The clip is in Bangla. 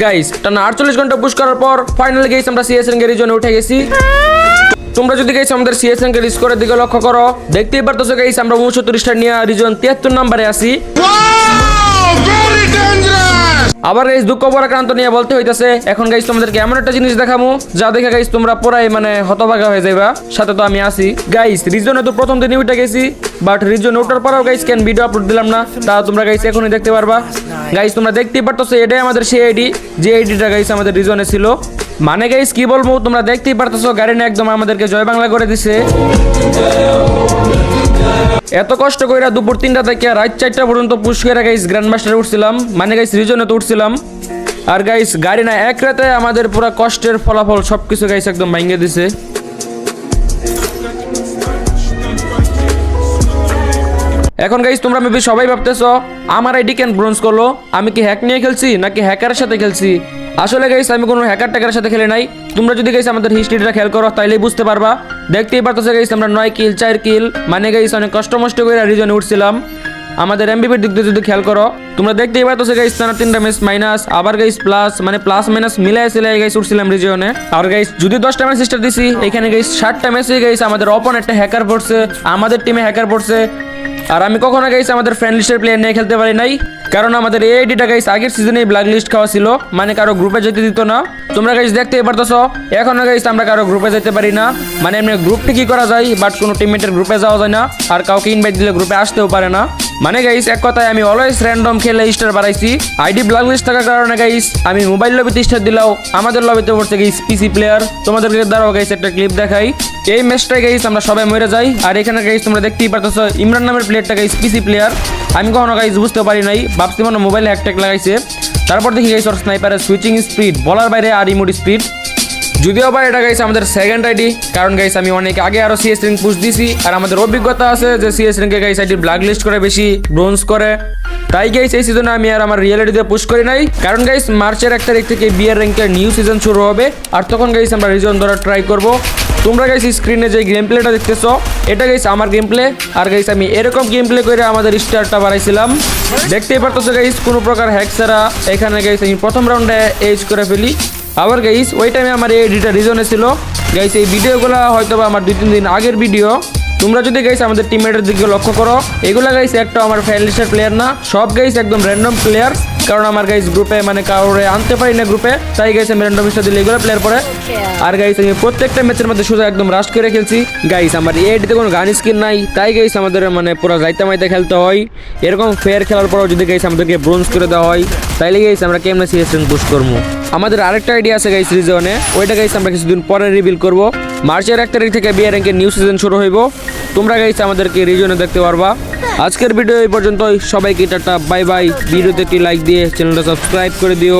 গাইস টানা 48 ঘন্টা পুশ করার পর ফাইনালি গাইস আমরা সিএস র্যাঙ্কের রিজনে উঠে গেছি। তোমরা যদি গাইস আমাদের সিএস র্যাঙ্কের স্কোরের দিকে লক্ষ্য করো, দেখতেই পারতেছো গাইস আমরা 69 স্টার নিয়ে রিজন 73 নম্বরে আছি। আবার গাইস দুঃখ পরাক্রান্ত নিয়ে বলতে হইতাছে, এখন গাইস তোমাদেরকে এমন একটা জিনিস দেখামু যা দেখে গাইস তোমরা পুরাই মানে হতভাগা হয়ে যাইবা। সাথে তো আমি আছি। গাইস রিজনে তো প্রথম দিনই উঠে গেছি, বাট রিজনে ওঠার পরেও গাইস কেন ভিডিও আপলোড দিলাম না তা তোমরা গাইস এখনই দেখতে পারবা। গাইস তোমরা দেখতেই পারতেছো এটাই আমাদের সেই আইডি, যে আইডিটা গাইস আমাদের রিজনে ছিল। মানে গাইস কি বলবো, তোমরা দেখতেই পারতেছো গাড়ি না একদম আমাদেরকে জয় বাংলা করে দিছে। এত কষ্ট কইরা দুপুর 3টা থেকে রাত 4টা পর্যন্ত পুশ করে গাইস গ্র্যান্ড মাস্টারে উঠছিলাম, মানে গাইস রিজনে তো উঠছিলাম। আর গাইস গাড়ি না এক রাতে আমাদের পুরো কষ্টের ফলাফল সবকিছু গাইস একদম ভাঙিয়ে দিছে। এখন গাইস তোমরা মেবি সবাই ভাবতেছো আমার আইডি কেন ব্রোঞ্জ করলো, আমি কি হ্যাক নিয়ে খেলছি নাকি হ্যাকারের সাথে খেলছি। আসলে গাইস আমি কোনো হ্যাকার ট্যাকারের সাথে খেলে নাই। তোমরা যদি গাইস আমাদের হিস্ট্রিটা খেয়াল করো তাইলেই বুঝতে পারবা। দেখতেই পারতেছো গাইস আমরা 9 কিল 4 কিল, মানে গাইস অনেক কষ্ট মষ্ট করে রিজনে উঠছিলাম। আমাদের এমবিপির দিক দিয়ে যদি খেয়াল করো তোমরা দেখতেই পারতেছো গাইস টানা 3টা ম্যাচ মাইনাস, আবার গাইস প্লাস, মানে প্লাস মাইনাস মিলাই সিলাই গাইস উঠছিলাম রিজনে। আর গাইস যদি 10টা ম্যাচ স্টার দিছি, এখানে গাইস 60টা ম্যাচে গাইস আমাদের অপোনেন্টে হ্যাকার পড়ছে, আমাদের টিমে হ্যাকার পড়ছে। আর আমি কখনো গাইস আমাদের ফ্রেন্ড লিস্টের প্লেয়ার নিয়ে খেলতে পারি নাই, কারণ আমাদের এই আইডিটা গাইস আগের সিজনেই ব্ল্যাক লিস্ট খাওয়া ছিল, মানে কারো গ্রুপে যেতে দিত না। তোমরা গাইস দেখতেই পারতেছো এখনো গাইস আমরা কারো গ্রুপে যেতে পারি না, মানে এমনি গ্রুপ ঠিকই করা যায় বাট কোনো টিমমেটের গ্রুপে যাওয়া যায় না, আর কাউকে ইনভাইট দিলে গ্রুপে আসতেও পারে না। মানে গাইস এক কথায় আমি অলওয়েজ র্যান্ডম খেলে স্টার বাড়াইছি। আইডি ব্ল্যাক লিস্ট থাকার কারণে গাইস আমি মোবাইল লবিতে স্টার দিলাও আমাদের লবিতে পড়ছে গাইস পিসি প্লেয়ার। তোমাদেরকে দ্বারাও গাইস একটা ক্লিপ দেখাই। এই ম্যাচটায় গাইস আমরা সবাই মরে যাই, আর এখানে গাইস তোমরা দেখতেই পারতেছো ইমরান নামের প্লেয়ারটা গাইস পিসি প্লেয়ার। আমি কখনো গাইস বুঝতে পারি নাই, ভাবছি মনে মোবাইলে হ্যাকট্যাক লাগাইছে। তারপর দেখি গাইস ওর স্নাইপারের সুইচিং স্পিড বলার বাইরে আর ইমোট স্পিড। যদিও বা এটা গাইস আমাদের সেকেন্ড আইডি, কারণ গাইস আমি অনেক আগে আরো সিএস র্যাঙ্ক পুশ দিছি, আর আমাদের অভিজ্ঞতা আছে যে সিএস র্যাঙ্কে গাইস আইডি ব্ল্যাক লিস্ট করে বেশি ব্রোঞ্জ করে। তাই গাইস এই সিজনে আমি আর আমার রিয়েলিটি দিয়ে পুশ করি নাই, কারণ গাইস মার্চের 1 তারিখ থেকে বিআর র্যাঙ্কের নিউ সিজন শুরু হবে, আর তখন গাইস আমরা রিজন ধরা ট্রাই করব। তোমরা গাইস স্ক্রিনে যে গেম প্লেটা দেখতেছো এটা গাইস আমার গেম প্লে, আর গাইস আমি এরকম গেম প্লে করে আমাদের স্টারটা বাড়াইছিলাম। দেখতেই পারতেছো গাইস কোনো প্রকার হ্যাক ছাড়া এখানে গাইস আমি প্রথম রাউন্ডে এজ করে ফেলি। আবার গাইস ওই টাইমে আমার এই এডিটা রিজনে ছিল। গাইস এই ভিডিওগুলো হয়তো বা আমার 2-3 দিন আগের ভিডিও। তোমরা যদি গাইস আমাদের টিমমেটের দিকে লক্ষ্য করো, এগুলা গাইস একটা আমার ফ্রেন্ড লিস্টের প্লেয়ার না, সব গাইস একদম র্যান্ডম প্লেয়ার, কারণ আমার গাইস গ্রুপে মানে কাউরে আনতে পারি না গ্রুপে, তাই গাইস আমি র্যান্ডম স্টার দিলে এগুলো প্লেয়ার পড়ে। আর গাইস আমি প্রত্যেকটা ম্যাচের মধ্যে শুধু একদম রাশ করে খেলছি। গাইস আমার এই আইডিতে কোনো গান স্কিন নাই, তাই গাইস আমাদের মানে পুরো যাইতে মাইতে খেলতে হয়। এরকম ফেয়ার খেলার পরও যদি গাইস আমাদেরকে ব্রোঞ্জ করে দেওয়া হয় তাইলে গাইস আমরা কেমনে সিএস র্যাঙ্ক পুশ করবো। আমাদের আরেকটা আইডিয়া আছে গাইস রিজনে, ওইটা গাইস আমরা কিছুদিন পরে রিভিল করব। মার্চের 1 তারিখ থেকে বিআর র্যাঙ্কের নিউ সিজন শুরু হইব, তোমরা গাইস আমাদেরকে রিজনে দেখতে পারবা। আজকের ভিডিও এই পর্যন্তই, সবাইকে টাটা বাই বাই। ভিডিওতে একটি লাইক দিয়ে চ্যানেলটা সাবস্ক্রাইব করে দিও।